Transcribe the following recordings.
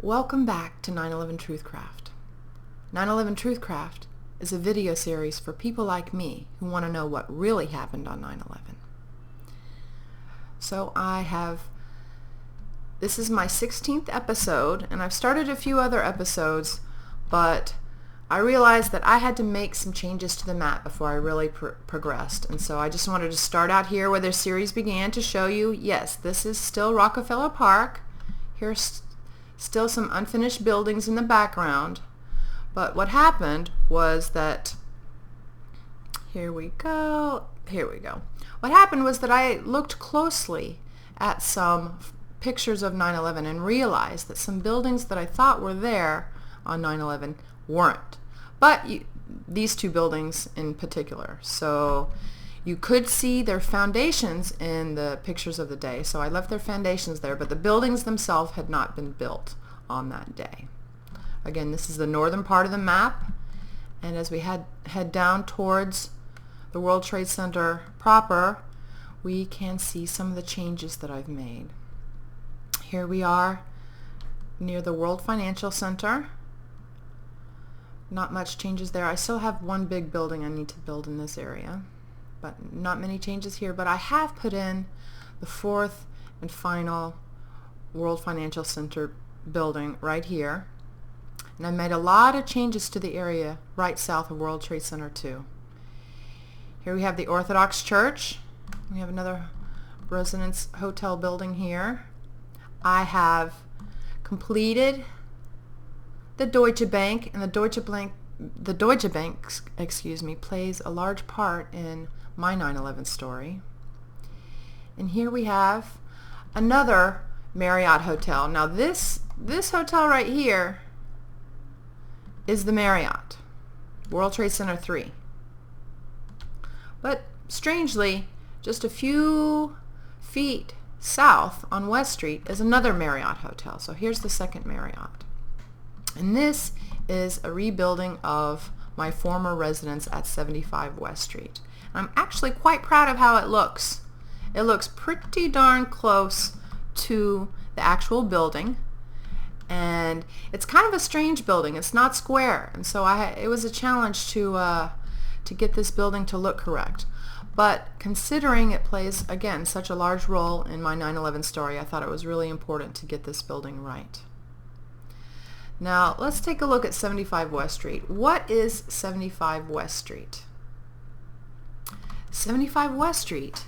Welcome back to 9/11 TruthCraft. 9/11 TruthCraft is a video series for people like me who want to know what really happened on 9/11. So this is my 16th episode, and I've started a few other episodes, but I realized that I had to make some changes to the map before I really progressed. And so I just wanted to start out here where the series began to show you, yes, this is still Rockefeller Park. Here's still some unfinished buildings in the background. But what happened was that, here we go. What happened was that I looked closely at some pictures of 9/11 and realized that some buildings that I thought were there on 9/11 weren't. But these two buildings in particular. So you could see their foundations in the pictures of the day. So I left their foundations there, but the buildings themselves had not been built on that day. Again, this is the northern part of the map. And as we head down towards the World Trade Center proper, we can see some of the changes that I've made. Here we are near the World Financial Center. Not much changes there. I still have one big building I need to build in this area, but not many changes here. But I have put in the fourth and final World Financial Center building right here. And I made a lot of changes to the area right south of World Trade Center 2. Here we have the Orthodox Church. We have another residence hotel building here. I have completed the Deutsche Bank, and the Deutsche Bank, plays a large part in my 9/11 story. And here we have another Marriott hotel. Now this hotel right here is the Marriott, World Trade Center 3. But strangely, just a few feet south on West Street is another Marriott hotel. So here's the second Marriott. And this is a rebuilding of my former residence at 75 West Street. I'm actually quite proud of how it looks. It looks pretty darn close to the actual building. And it's kind of a strange building. It's not square. And so it was a challenge to get this building to look correct. But considering it plays, again, such a large role in my 9/11 story, I thought it was really important to get this building right. Now, let's take a look at 75 West Street. What is 75 West Street? 75 West Street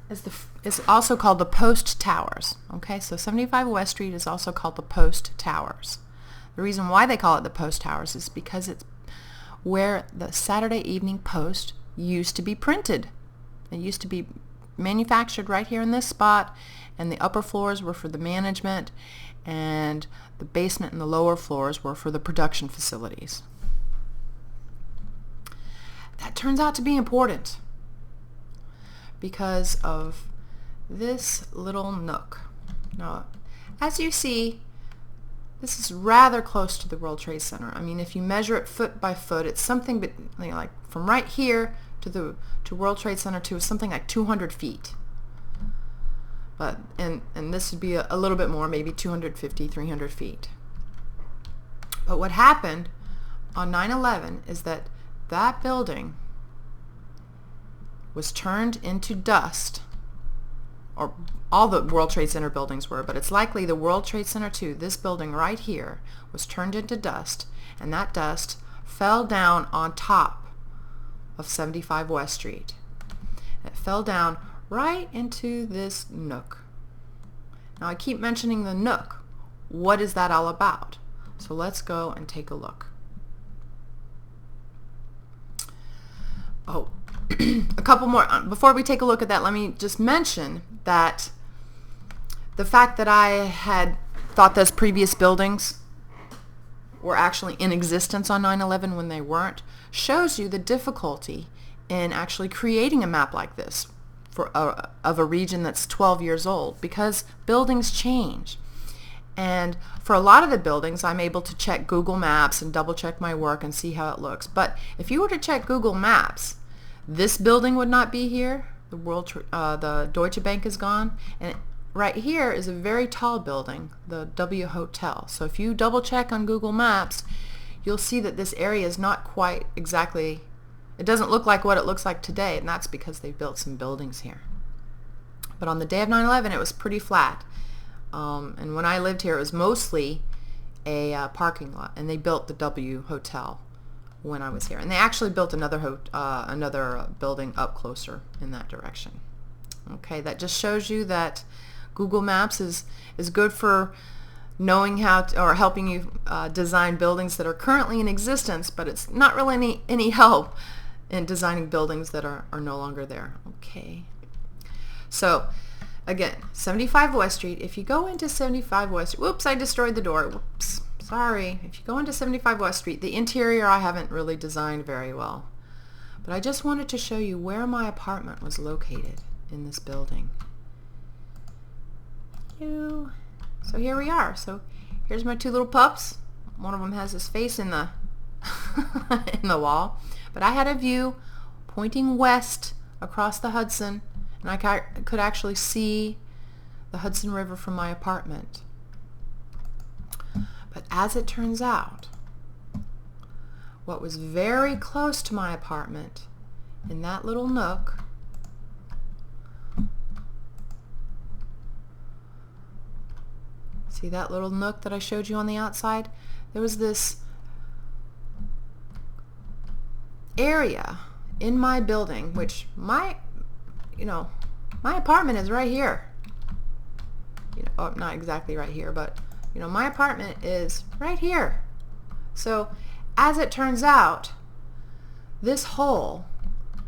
is also called the Post Towers. Okay, so 75 West Street is also called the Post Towers. The reason why they call it the Post Towers is because it's where the Saturday Evening Post used to be printed. It used to be manufactured right here in this spot, and the upper floors were for the management, and the basement and the lower floors were for the production facilities. That turns out to be important because of this little nook. Now, as you see, this is rather close to the World Trade Center. I mean, if you measure it foot by foot, it's something like from right here to World Trade Center 2 is something like 200 feet. But and this would be a little bit more, maybe 250, 300 feet. But what happened on 9/11 is that building was turned into dust, or all the World Trade Center buildings were, but it's likely the World Trade Center 2, this building right here, was turned into dust, and that dust fell down on top of 75 West Street. It fell down right into this nook. Now I keep mentioning the nook. What is that all about? So let's go and take a look. Oh, a couple more. Before we take a look at that, let me just mention that the fact that I had thought those previous buildings were actually in existence on 9/11 when they weren't shows you the difficulty in actually creating a map like this of a region that's 12 years old, because buildings change. And for a lot of the buildings, I'm able to check Google Maps and double check my work and see how it looks. But if you were to check Google Maps, this building would not be here. The Deutsche Bank is gone, and right here is a very tall building, the W Hotel. So if you double check on Google Maps, you'll see that this area is not quite exactly, it doesn't look like what it looks like today, and that's because they built some buildings here. But on the day of 9/11, it was pretty flat. And when I lived here, it was mostly a parking lot, and they built the W Hotel when I was here. And they actually built another building up closer in that direction. Okay, that just shows you that Google Maps is good for knowing how to, or helping you design buildings that are currently in existence, but it's not really any help in designing buildings that are no longer there. Okay. So again, 75 West Street. If you go into 75 West Street, whoops, I destroyed the door. Whoops, sorry. If you go into 75 West Street, the interior I haven't really designed very well. But I just wanted to show you where my apartment was located in this building. So here we are. So here's my two little pups. One of them has his face in the in the wall. But I had a view pointing west across the Hudson, and I could actually see the Hudson River from my apartment. But as it turns out, what was very close to my apartment in that little nook see that little nook that I showed you on the outside? There was this area in my building, which my apartment is right here. Not exactly right here, but my apartment is right here. So as it turns out, this hole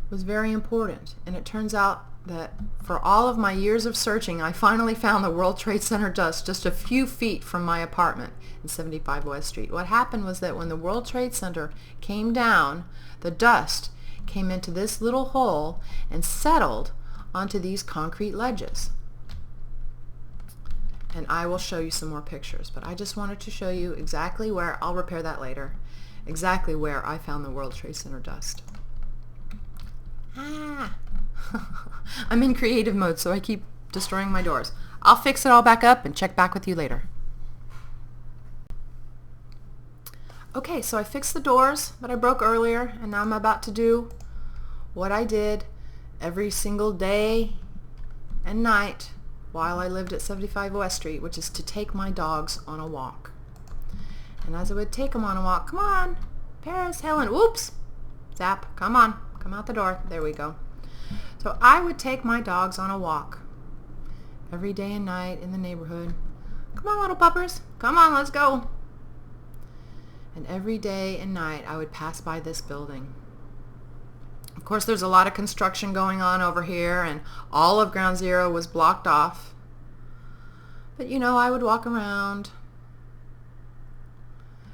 was very important, and it turns out that for all of my years of searching, I finally found the World Trade Center dust just a few feet from my apartment in 75 West Street. What happened was that when the World Trade Center came down, the dust came into this little hole and settled onto these concrete ledges. And I will show you some more pictures, but I just wanted to show you exactly where, I'll repair that later, exactly where I found the World Trade Center dust. I'm in creative mode, so I keep destroying my doors. I'll fix it all back up and check back with you later. Okay, so I fixed the doors that I broke earlier, and now I'm about to do what I did every single day and night while I lived at 75 West Street, which is to take my dogs on a walk. And as I would take them on a walk, come on, Paris, Helen, whoops, zap, come on, come out the door, there we go. So I would take my dogs on a walk every day and night in the neighborhood. Come on, little puppers, come on, let's go. And every day and night I would pass by this building. Of course, there's a lot of construction going on over here, and all of Ground Zero was blocked off. But I would walk around.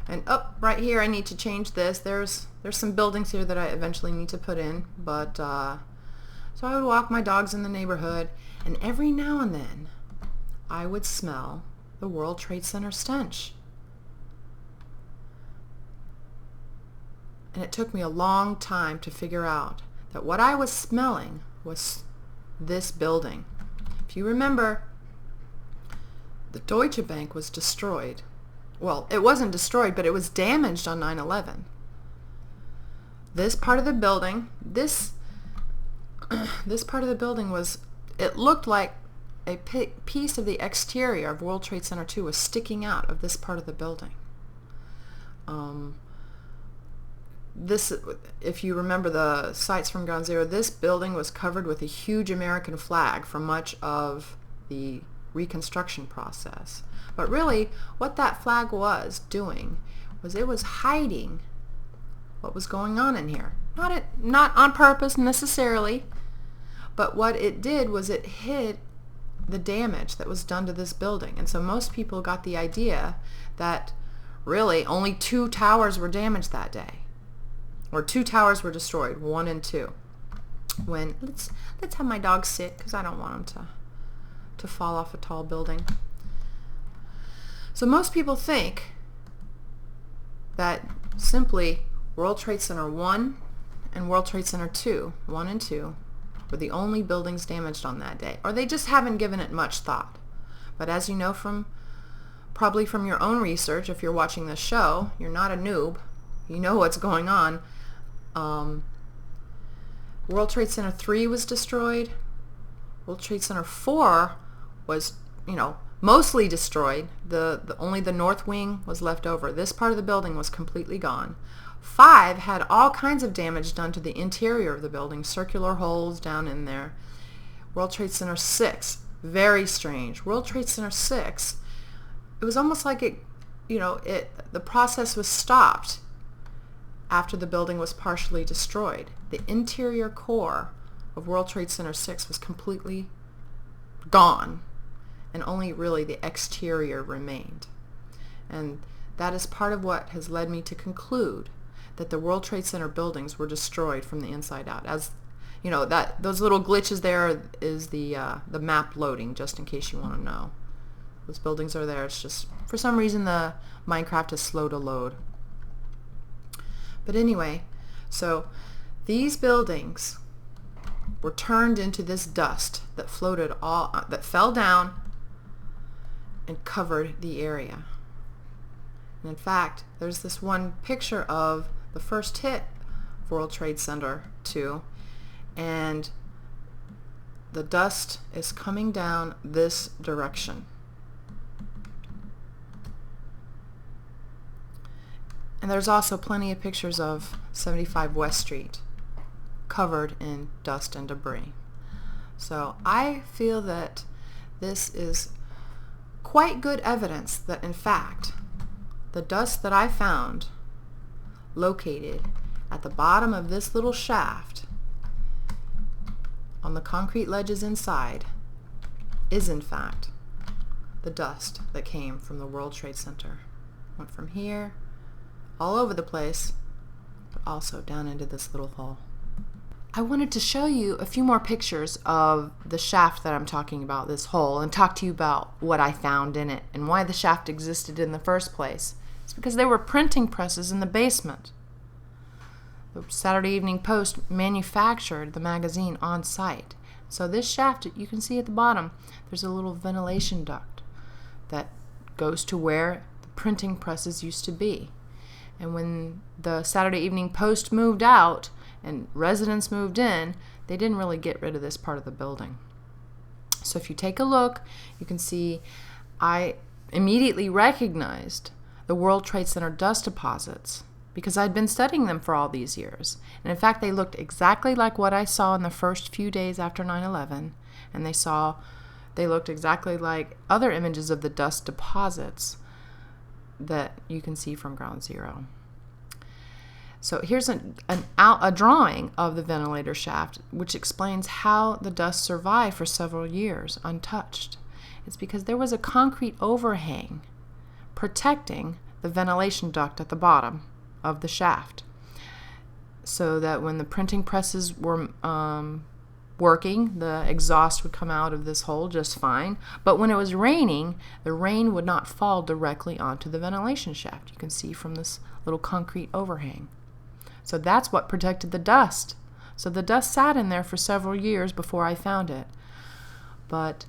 And right here I need to change this. There's some buildings here that I eventually need to put in, but so I would walk my dogs in the neighborhood, and every now and then I would smell the World Trade Center stench. And it took me a long time to figure out that what I was smelling was this building. If you remember, the Deutsche Bank was destroyed. Well, it wasn't destroyed, but it was damaged on 9/11. This part of the building, this part of the building was, it looked like a piece of the exterior of World Trade Center 2 was sticking out of this part of the building. This, if you remember the sites from Ground Zero, this building was covered with a huge American flag for much of the reconstruction process. But really, what that flag was doing was it was hiding what was going on in here. Not on purpose necessarily, but what it did was it hid the damage that was done to this building. And so most people got the idea that really only 2 towers were damaged that day. Or 2 towers were destroyed, 1 and 2. When let's have my dog sit, because I don't want him to fall off a tall building. So most people think that simply World Trade Center 1 and World Trade Center 2, 1 and 2, were the only buildings damaged on that day, or they just haven't given it much thought. But as you know probably from your own research, if you're watching this show, you're not a noob. You know what's going on. World Trade Center 3 was destroyed. World Trade Center 4 was, mostly destroyed. Only the north wing was left over. This part of the building was completely gone. 5 had all kinds of damage done to the interior of the building, circular holes down in there. World Trade Center 6, very strange. World Trade Center 6, it was almost like the process was stopped after the building was partially destroyed. The interior core of World Trade Center 6 was completely gone, and only really the exterior remained. And that is part of what has led me to conclude that the World Trade Center buildings were destroyed from the inside out. As you know, those little glitches there is the map loading, just in case you want to know. Those buildings are there. It's just, for some reason, the Minecraft is slow to load. But anyway, so these buildings were turned into this dust that that fell down and covered the area. And in fact, there's this one picture of the first hit of World Trade Center 2, and the dust is coming down this direction. And there's also plenty of pictures of 75 West Street covered in dust and debris. So I feel that this is quite good evidence that, in fact, the dust that I found located at the bottom of this little shaft on the concrete ledges inside is, in fact, the dust that came from the World Trade Center. Went from here all over the place, but also down into this little hole. I wanted to show you a few more pictures of the shaft that I'm talking about, this hole, and talk to you about what I found in it and why the shaft existed in the first place. It's because there were printing presses in the basement. The Saturday Evening Post manufactured the magazine on site. So this shaft, you can see at the bottom, there's a little ventilation duct that goes to where the printing presses used to be. And when the Saturday Evening Post moved out and residents moved in, they didn't really get rid of this part of the building. So if you take a look, you can see I immediately recognized the World Trade Center dust deposits because I'd been studying them for all these years. And in fact, they looked exactly like what I saw in the first few days after 9/11, and they looked exactly like other images of the dust deposits that you can see from Ground Zero. So here's a drawing of the ventilator shaft, which explains how the dust survived for several years untouched. It's because there was a concrete overhang protecting the ventilation duct at the bottom of the shaft, so that when the printing presses were working, the exhaust would come out of this hole just fine. But when it was raining, the rain would not fall directly onto the ventilation shaft. You can see from this little concrete overhang. So that's what protected the dust. So the dust sat in there for several years before I found it. But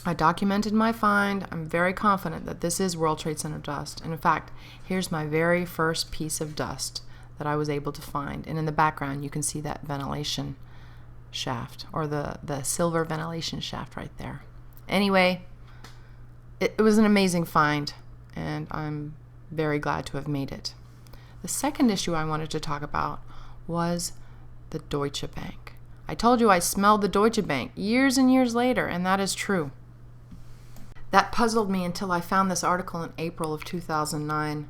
I documented my find. I'm very confident that this is World Trade Center dust. And in fact, here's my very first piece of dust that I was able to find. And in the background, you can see that ventilation shaft, or the silver ventilation shaft right there. Anyway, it was an amazing find, and I'm very glad to have made it. The second issue I wanted to talk about was the Deutsche Bank. I told you I smelled the Deutsche Bank years and years later, and that is true. That puzzled me until I found this article in April of 2009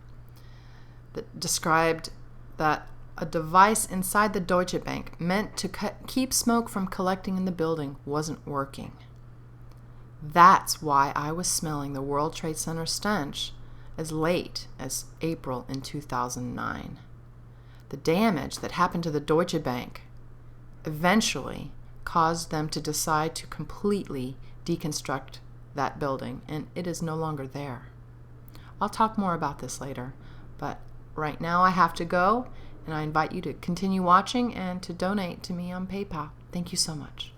that described that a device inside the Deutsche Bank meant to keep smoke from collecting in the building wasn't working. That's why I was smelling the World Trade Center stench as late as April in 2009. The damage that happened to the Deutsche Bank eventually caused them to decide to completely deconstruct that building, and it is no longer there. I'll talk more about this later, but right now I have to go, and I invite you to continue watching and to donate to me on PayPal. Thank you so much.